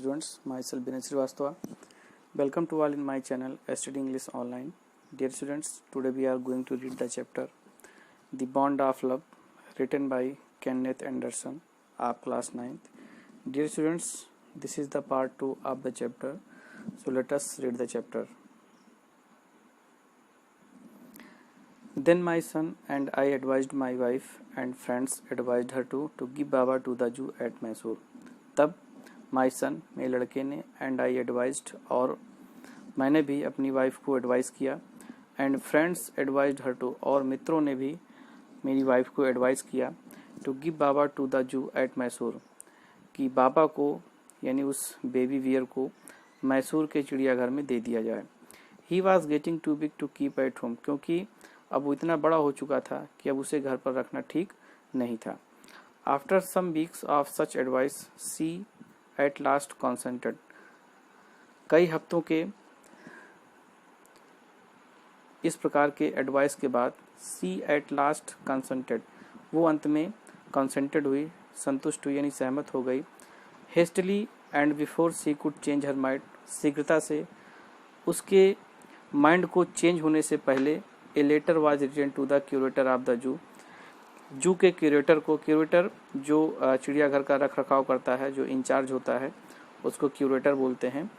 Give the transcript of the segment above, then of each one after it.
students, myself Binay Srivastava. Welcome to all in my channel Study English Online. Dear students, today we are going to read the chapter The Bond of Love, written by Kenneth Anderson of class 9th. Dear students, this is the part 2 of the chapter. So let us read the chapter. Then my son and I advised my wife and friends advised her to give Baba to the Jew at Mysore. तब माई सन मेरे लड़के ने and I advised और मैंने भी अपनी wife को advice किया and friends advised her to और मित्रों ने भी मेरी वाइफ को एडवाइस किया to give Baba to the zoo at Mysore कि बाबा को यानी उस बेबी वियर को मैसूर के चिड़ियाघर में दे दिया जाए. He was getting too big to keep at home क्योंकि अब वो इतना बड़ा हो चुका था कि अब उसे घर पर रखना ठीक नहीं था. After some weeks of such advice she at last consented. कई हफ्तों के इस प्रकार के एडवाइस के बाद सी एट लास्ट कंसेंटेड वो अंत में कंसेंटेड हुई, संतुष्ट हुई यानी सहमत हो गई. Hastily and before she could change her mind. शीघ्रता से उसके माइंड को चेंज होने से पहले a letter was written to the curator of the zoo के क्यूरेटर को, क्यूरेटर जो चिड़ियाघर का रख रखाव करता है, जो इंचार्ज होता है उसको क्यूरेटर बोलते हैं.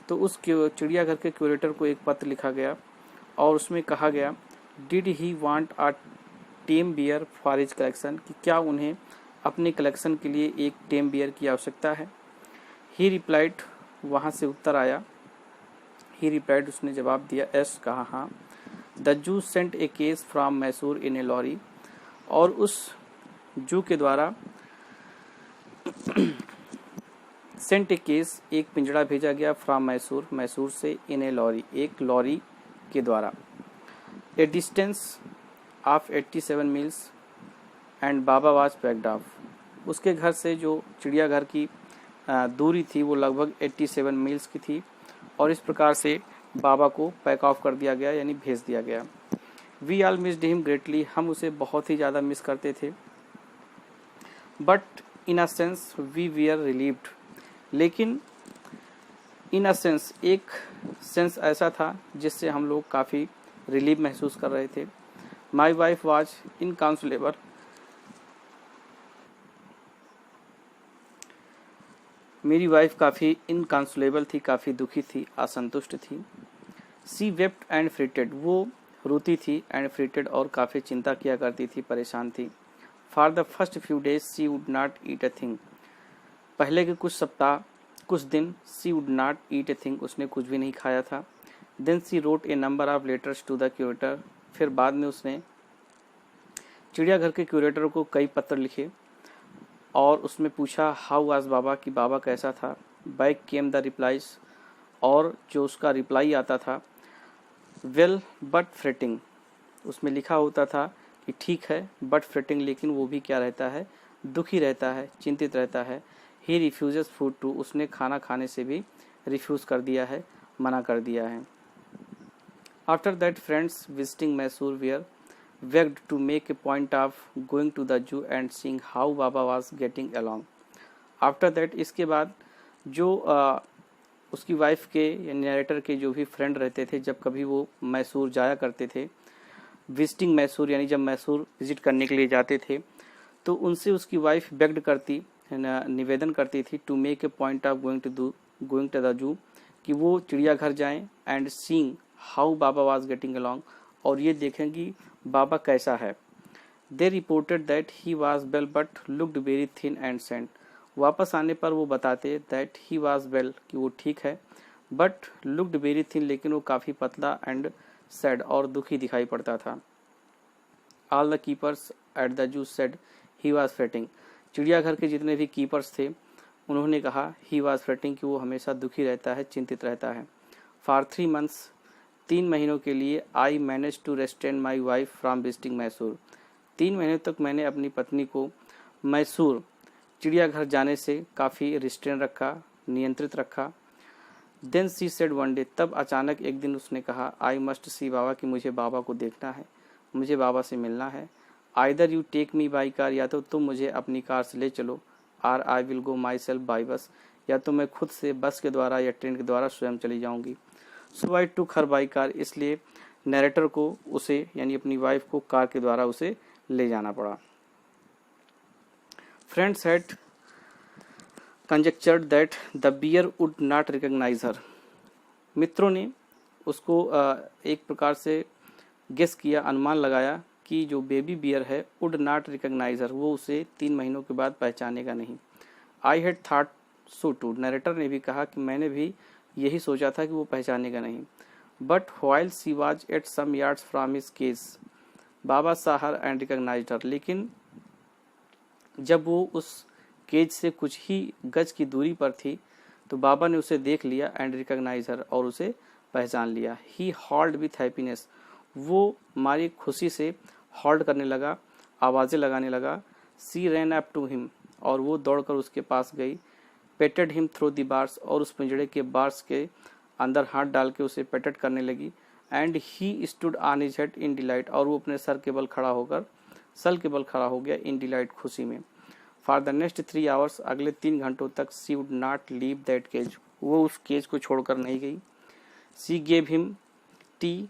तो उस चिड़ियाघर के क्यूरेटर को एक पत्र लिखा गया और उसमें कहा गया did he want a tame bear for his collection कि क्या उन्हें अपने कलेक्शन के लिए एक टेम बियर की आवश्यकता है. ही रिप्लाइड वहाँ से उत्तर आया. ही रिप्लाइड उसने जवाब दिया एस कहा हाँ. The zoo sent a cage from Mysore in a lorry और उस जू के द्वारा सेंट ए केस एक पिंजड़ा भेजा गया फ्रॉम मैसूर, मैसूर से इन ए लॉरी एक लॉरी के द्वारा. ए distance of 87 meals and Baba was packed of. उसके घर से जो चिड़ियाघर की दूरी थी वो लगभग 87 मील्स की थी और इस प्रकार से बाबा को पैक ऑफ कर दिया गया यानी भेज दिया गया. We all missed him greatly. हम उसे बहुत ही ज़्यादा मिस करते थे. But in a sense we were relieved. लेकिन इन अ सेंस एक सेंस ऐसा था जिससे हम लोग काफ़ी रिलीव महसूस कर रहे थे. My wife was inconsolable. मेरी वाइफ काफ़ी इनकॉन्सोलेबल थी, काफ़ी दुखी थी, असंतुष्ट थी. सी वेप्ट एंड फ्रिटेड. वो रोती थी एंड फ्रिटेड और काफ़ी चिंता किया करती थी, परेशान थी. For the first few days she would not eat a thing. पहले के कुछ सप्ताह कुछ दिन she would not eat a thing उसने कुछ भी नहीं खाया था. Then she wrote a number of letters to the curator. फिर बाद में उसने चिड़ियाघर के क्यूरेटर को कई पत्र लिखे और उसमें पूछा हाउ वाज बाबा कि बाबा कैसा था. बैक केम द रिप्लाइज और जो उसका रिप्लाई आता था वेल बट फ्रेटिंग. उसमें लिखा होता था कि ठीक है बट फ्रेटिंग लेकिन वो भी क्या रहता है, दुखी रहता है, चिंतित रहता है. ही रिफ्यूजेस फूड टू. उसने खाना खाने से भी रिफ्यूज़ कर दिया है, मना कर दिया है. After that friends visiting Mysore were begged to make a point of going to the Jew and seeing how Baba was getting along. After that इसके बाद जो उसकी वाइफ के या नरेटर के जो भी फ्रेंड रहते थे जब कभी वो मैसूर जाया करते थे, विजिटिंग मैसूर यानी जब मैसूर विजिट करने के लिए जाते थे तो उनसे उसकी वाइफ बेग्ड करती, निवेदन करती थी to make a point of going to the zoo कि वो चिड़ियाघर जाएं and seeing how Baba was getting along और ये देखेंगी बाबा कैसा है. They reported that he was well but looked very thin and sad. वापस आने पर वो बताते दैट ही वाज वेल कि वो ठीक है, बट लुक्ड वेरी थिन लेकिन वो काफ़ी पतला एंड सैड और दुखी दिखाई पड़ता था. All the keepers at the zoo said he was fretting. चिड़ियाघर के जितने भी कीपर्स थे उन्होंने कहा ही वाज फ्रेटिंग कि वो हमेशा दुखी रहता है, चिंतित रहता है. फॉर 3 months 3 महीनों के लिए I manage to restrain my wife from visiting Mysore. 3 महीने तक मैंने अपनी पत्नी को मैसूर चिड़ियाघर जाने से काफ़ी रिस्ट्रेन रखा, नियंत्रित रखा. Then she said one day. तब अचानक एक दिन उसने कहा आई मस्ट सी बाबा कि मुझे बाबा को देखना है, मुझे बाबा से मिलना है. Either you take me by car, या तो तुम मुझे अपनी कार से ले चलो, or I will go my self by bus, या तो मैं खुद से बस के द्वारा या ट्रेन के द्वारा स्वयं चली जाऊंगी। सो आई टूक हर बाई कार, इसलिए नरेटर को उसे यानी अपनी वाइफ को कार के द्वारा उसे ले जाना पड़ा। Friends had conjectured that the bear would not recognize her. मित्रों ने उसको एक प्रकार से गेस किया, अनुमान लगाया कि जो बेबी बियर है would not recognize her, वो उसे 3 महीनों के बाद पहचानेगा नहीं। I had thought so too, narrator ने भी कहा कि मैंने भी यही सोचा था कि वो पहचानेगा नहीं। But while she was at some yards from his cage, Baba saw her and recognized her, लेकिन जब वो उस केज से कुछ ही गज की दूरी पर थी तो बाबा ने उसे देख लिया एंड रिकॉग्नाइज हर, और उसे पहचान लिया। ही हॉल्ड विथ हैप्पीनेस, वो मारी खुशी से हॉल्ड करने लगा, आवाज़ें लगाने लगा। सी रैन अप टू हिम, और वो दौड़कर उसके पास गई। पेटेड हिम थ्रू द बार्स, और उस पिंजड़े के बार्स के अंदर हाथ डाल के उसे पेटेड करने लगी। And he stood on his head in delight, और वो अपने सर के बल खड़ा हो गया इन डिलाइट, खुशी में। फॉर द नेक्स्ट 3 आवर्स, अगले 3 घंटों तक she would not leave that cage, वो उस केज को छोड़कर नहीं गई। She gave him tea,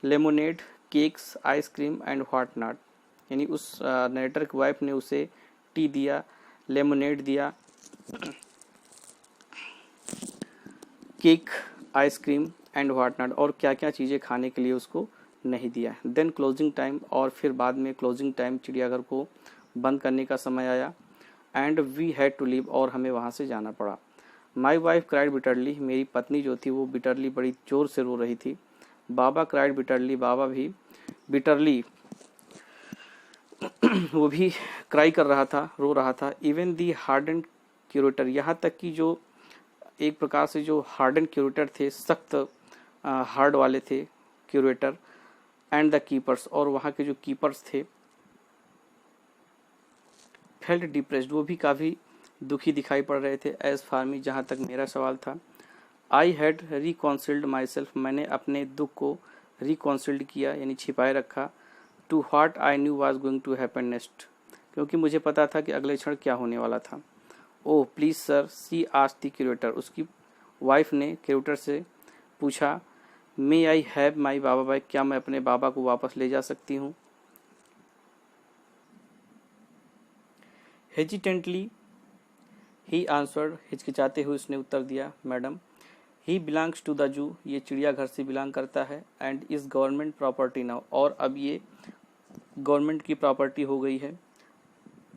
lemonade, cakes, ice cream and what not, यानी उस नरेटर की वाइफ ने उसे टी दिया, लेमोनेड दिया, cake, ice cream and what not, और क्या क्या चीज़ें खाने के लिए उसको नहीं दिया। देन क्लोजिंग टाइम, और फिर बाद में क्लोजिंग टाइम, चिड़ियाघर को बंद करने का समय आया। And we had to leave, और हमें वहाँ से जाना पड़ा। माई वाइफ क्राइड बिटरली, मेरी पत्नी जो थी वो बिटरली बड़ी जोर से रो रही थी। बाबा क्राइड बिटरली, बाबा भी बिटरली वो भी क्राई कर रहा था, रो रहा था। इवन दी हार्डन क्यूरेटर, यहाँ तक कि जो एक प्रकार से जो हार्डन क्यूरेटर थे, सख्त हार्ड वाले थे क्यूरेटर, एंड द कीपर्स, और वहाँ के जो कीपर्स थे, फेल्ट डिप्रेस्ड, वो भी काफ़ी दुखी दिखाई पड़ रहे थे। एज फार मी, जहाँ तक मेरा सवाल था, आई हैड रिकॉन्सिल्ड माई सेल्फ, मैंने अपने दुख को रिकॉन्सिल्ड किया यानी छिपाए रखा। To what I knew was going to happen next, क्योंकि मुझे पता था कि अगले क्षण क्या होने वाला था। Oh please sir, she asked the curator, उसकी वाइफ ने क्यूरेटर से पूछा, मे I have my Baba back, क्या मैं अपने बाबा को वापस ले जा सकती हूँ। हेजिटेंटली ही आंसर्ड, हिचकिचाते हुए उसने उत्तर दिया, madam, he belongs to the zoo, ये चिड़ियाघर से बिलोंग करता है, and is government property now, और अब ये गवर्नमेंट की प्रॉपर्टी हो गई है।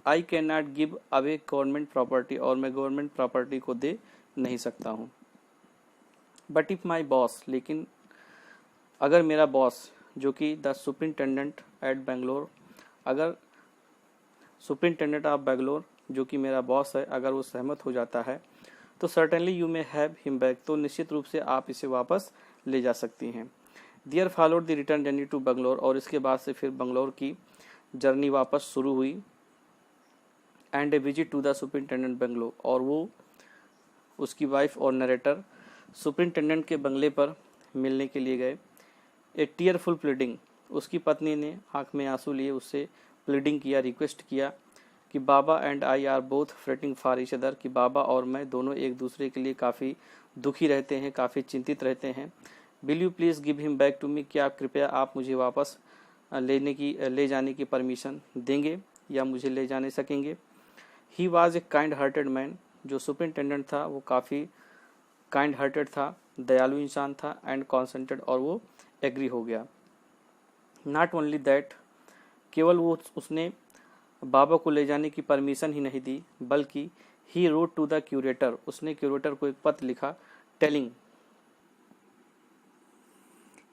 I can not give away government property, और मैं गवर्नमेंट प्रॉपर्टी को दे नहीं सकता हूँ। बट इफ़ माई बॉस, लेकिन अगर मेरा बॉस जो कि द सुपरिंटेंडेंट एट बेंगलोर, अगर सुपरिंटेंडेंट ऑफ बेंगलोर जो कि मेरा बॉस है, अगर वो सहमत हो जाता है तो certainly you may have him back, तो निश्चित रूप से आप इसे वापस ले जा सकती हैं। There followed the return journey to Bangalore, और इसके बाद से फिर बेंगलोर की जर्नी वापस शुरू हुई। And a visit to the superintendent Bangalore, और वो उसकी वाइफ और नरेटर सुपरिंटेंडेंट के बंगले पर मिलने के लिए गए। ए टीयरफुल प्लीडिंग, उसकी पत्नी ने आंख में आंसू लिए उससे प्लीडिंग किया, रिक्वेस्ट किया कि Baba and I are both fretting for each other, कि बाबा और मैं दोनों एक दूसरे के लिए काफ़ी दुखी रहते हैं, काफ़ी चिंतित रहते हैं। Will you please give him back to me, क्या कृपया आप मुझे वापस ले जाने की परमिशन देंगे या मुझे ले जाने सकेंगे। He was a kind hearted man, जो सुपरिंटेंडेंट था वो काफ़ी काइंड हार्टेड था, दयालु इंसान था, एंड कॉन्सेंटेड, और वो एग्री हो गया। नॉट ओनली दैट, केवल वो उसने बाबा को ले जाने की परमिशन ही नहीं दी, बल्कि he wrote to the curator, उसने क्यूरेटर को एक पत्र लिखा, telling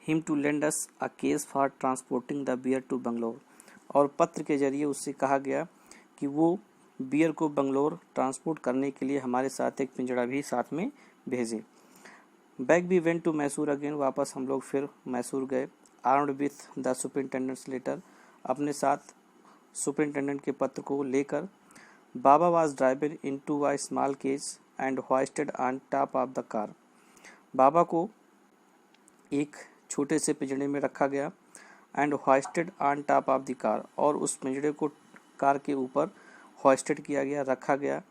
him to lend us a case for transporting the bear to Bangalore, और पत्र के जरिए उससे कहा गया कि वो बियर को बेंगलोर ट्रांसपोर्ट करने के लिए हमारे साथ एक पिंजड़ा भी साथ में भेजे। Back we went to Mysore again, वापस हम लोग फिर मैसूर गए। Armed with the superintendent's letter, अपने साथ सुपरिंटेंडेंट के पत्र को लेकर। Baba was driven into a small cage and hoisted on top of the car, Baba को एक छोटे से पिंजड़े में रखा गया, and hoisted on top of the car, और उस पिंजड़े को कार के ऊपर होइस्टेड किया गया, रखा गया।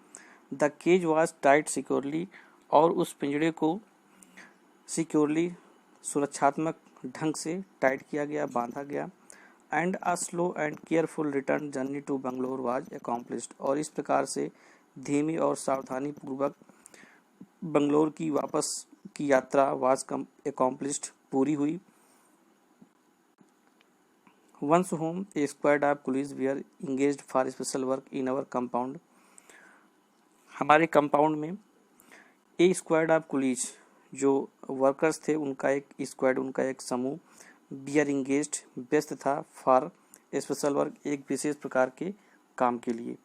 The cage was tied securely, और उस पिंजड़े को सिक्योरली सुरक्षात्मक ढंग से टाइट किया गया, बांधा गया। And a slow and careful return journey to Bangalore was accomplished, और इस प्रकार से धीमी और सावधानी पूर्वक बंगलोर की वापस की यात्रा वाज अकॉम्प्लिश्ड, पूरी हुई। Once home a squad of police were engaged for special work in our compound, हमारे कंपाउंड में ए स्क्वाड ऑफ पुलिस जो वर्कर्स थे उनका एक स्क्वाड, उनका एक समूह, वीआर इंगेज्ड व्यस्त था, फॉर स्पेशल वर्क एक विशेष प्रकार के काम के लिए।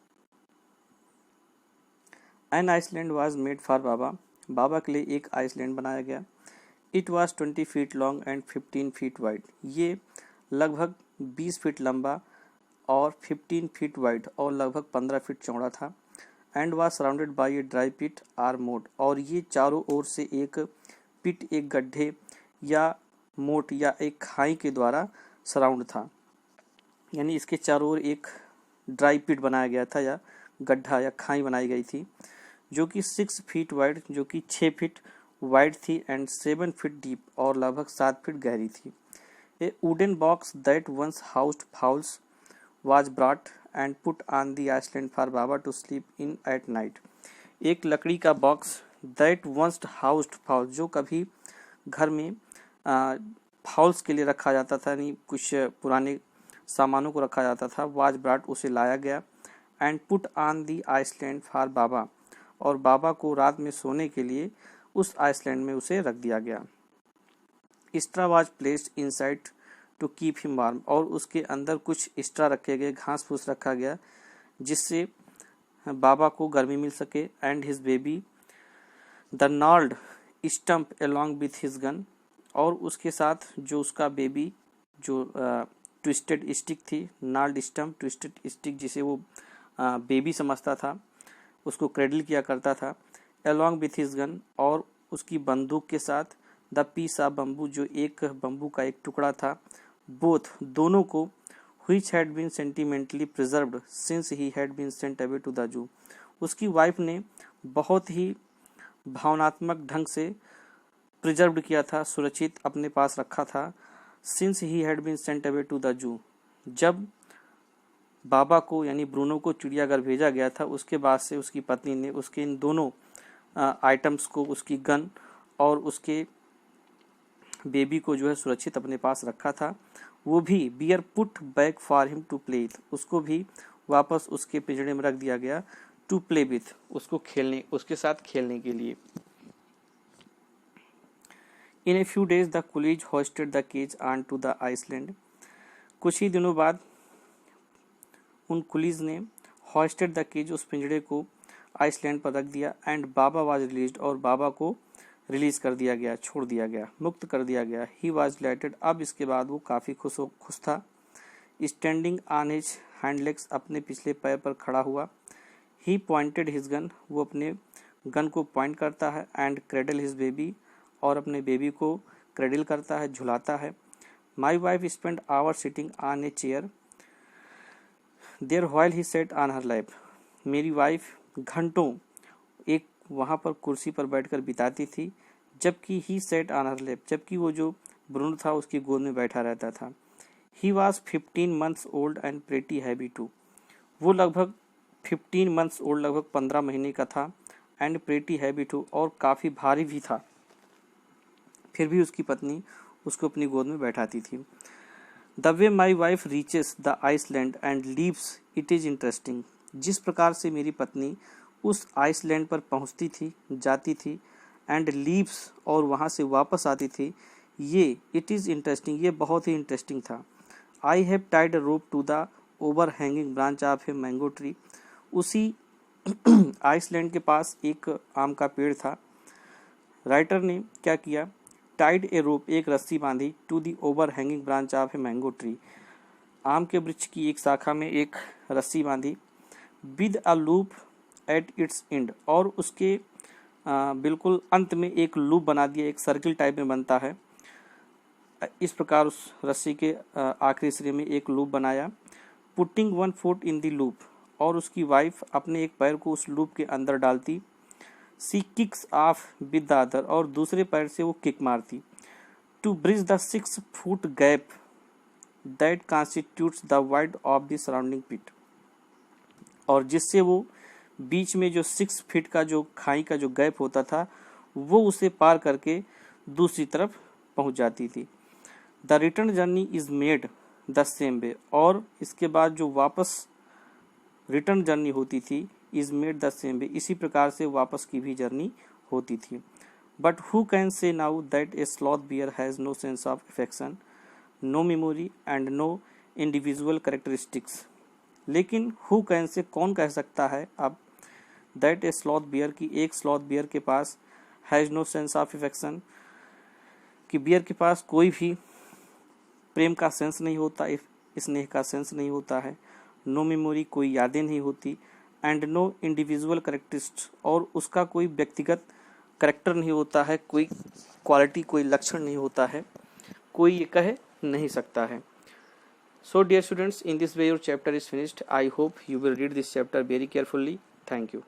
An island was made for Baba, Baba के लिए एक आइसलैंड बनाया गया। It was 20 feet long and 15 feet wide, ये लगभग 20 फीट लंबा और 15 फीट वाइड और लगभग 15 फीट चौड़ा था। And was surrounded by a dry pit or moat, और ये चारों ओर से एक पिट, एक गड्ढे या मोट या एक खाई के द्वारा सराउंड था, यानी इसके चारों ओर एक ड्राई पिट बनाया गया था या गड्ढा या खाई बनाई गई थी, जो कि 6 फीट वाइड, जो कि 6 फीट वाइड थी, एंड 7 फीट डीप और लगभग 7 फीट गहरी थी। A wooden box that once housed fowls was brought and put on the island for Baba to sleep in at night, एक लकड़ी का box that once housed fowl, जो कभी घर में फाउल्स के लिए रखा जाता था, यानी कुछ पुराने सामानों को रखा जाता था, वाज ब्रॉट, उसे लाया गया। And put on the island for Baba, और बाबा को रात में सोने के लिए उस आइसलैंड में उसे रख दिया गया। Straw was placed inside to keep him warm, और उसके अंदर कुछ स्ट्रा रखे गए, घास फूस रखा गया जिससे बाबा को गर्मी मिल सके। And his baby the gnarled stump along with his gun, और उसके साथ जो उसका बेबी, जो ट्विस्टेड स्टिक थी, नॉल्ड स्टम्प, ट्विस्टेड स्टिक, जिसे वो बेबी समझता था, उसको क्रेडल किया करता था, अलोंग विथ हिज गन, और उसकी बंदूक के साथ, द पीस ऑफ बम्बू, जो एक बम्बू का एक टुकड़ा था, बोथ, दोनों को, which had been sentimentally preserved since he had been sent away to the zoo, उसकी वाइफ ने बहुत ही भावनात्मक ढंग से प्रिजर्व्ड किया था, सुरक्षित अपने पास रखा था, since he had been sent away to the zoo, जब बाबा को यानी ब्रूनो को चिड़ियाघर भेजा गया था, उसके बाद से उसकी पत्नी ने उसके इन दोनों आइटम्स को, उसकी गन और उसके बेबी को जो है सुरक्षित अपने पास रखा था। वो भी bear put back for him to play with, उसको भी वापस उसके पिंजड़े में रख दिया गया, टू प्ले विथ, उसको खेलने, उसके साथ खेलने के लिए। In a few days the coolies hoisted the cage on to the island, कुछ ही दिनों बाद उन कुलीज ने होस्टेड द केज, उस पिंजड़े को आइसलैंड पर रख दिया। एंड बाबा वाज रिलीज्ड, और बाबा को रिलीज कर दिया गया, छोड़ दिया गया, मुक्त कर दिया गया। ही वाज डिलाइटेड, अब इसके बाद वो काफ़ी खुश था। Standing on his hand legs, अपने पिछले पैर पर खड़ा हुआ। ही पॉइंटेड हिज गन, वो अपने गन को पॉइंट करता है। एंड क्रेडल हिज बेबी, और अपने बेबी को क्रेडल करता है, झुलाता है। My wife spend hour sitting on a chair there while he sat on her lap, मेरी वाइफ घंटों एक वहाँ पर कुर्सी पर बैठकर बिताती थी, जबकि ही सेट ऑन हर लैप, जबकि वो जो ब्रूनो था उसकी गोद में बैठा रहता था। He was 15 months old and pretty heavy too, वो लगभग 15 months ओल्ड, लगभग 15 महीने का था। एंड प्रेटी हैवी टू, और काफ़ी भारी भी था, फिर भी उसकी पत्नी उसको अपनी गोद में बैठाती थी। The way my wife reaches the island and leaves it is interesting, जिस प्रकार से मेरी पत्नी उस आइसलैंड पर पहुंचती थी, जाती थी, एंड लीव्स, और वहां से वापस आती थी, ये इट इज़ इंटरेस्टिंग, ये बहुत ही इंटरेस्टिंग था। I have tied a rope to the over hanging branch of a mango tree, उसी आइसलैंड के पास एक आम का पेड़ था। राइटर ने क्या किया, टाइड ए रोप, एक रस्सी बांधी, to the over hanging branch of a mango tree, आम के वृक्ष की एक शाखा में एक रस्सी बांधी। With a loop at its and, और उसके बिल्कुल अंत में एक लूप बना दिया, एक सर्किल टाइप में बनता है, इस प्रकार उस रस्सी के आखिरी सिरे में एक लूप बनाया। Putting 1 foot in the loop, और उसकी वाइफ अपने एक पैर को उस लूप के अंदर डालती। She kicks off with the other, और दूसरे पैर से वो किक मारती। To bridge the 6 foot gap that constitutes the wide of the surrounding pit, और जिससे वो बीच में जो 6 फीट का जो खाई का जो गैप होता था वो उसे पार करके दूसरी तरफ पहुंच जाती थी। The return journey is made the same way, और इसके बाद जो वापस रिटर्न जर्नी होती थी is made the same way, इसी प्रकार से वापस की भी जर्नी होती थी। But who can say now that a sloth bear has no sense of affection, no memory and no individual characteristics. लेकिन हु कैन से, कौन कह सकता है अब, दैट ए स्लॉथ बियर, की एक स्लॉथ बियर के पास has no sense of affection, कि बियर के पास कोई भी प्रेम का सेंस नहीं होता, स्नेह का सेंस नहीं होता है, नो मेमोरी, कोई यादें नहीं होती, एंड नो इंडिविजुअल कैरेक्टरिस्टिक्स, और उसका कोई व्यक्तिगत कैरेक्टर नहीं होता है, कोई क्वालिटी, कोई लक्षण नहीं होता है, कोई ये कह नहीं सकता है। So dear students, in this way your chapter is finished. I hope you will read this chapter very carefully. Thank you.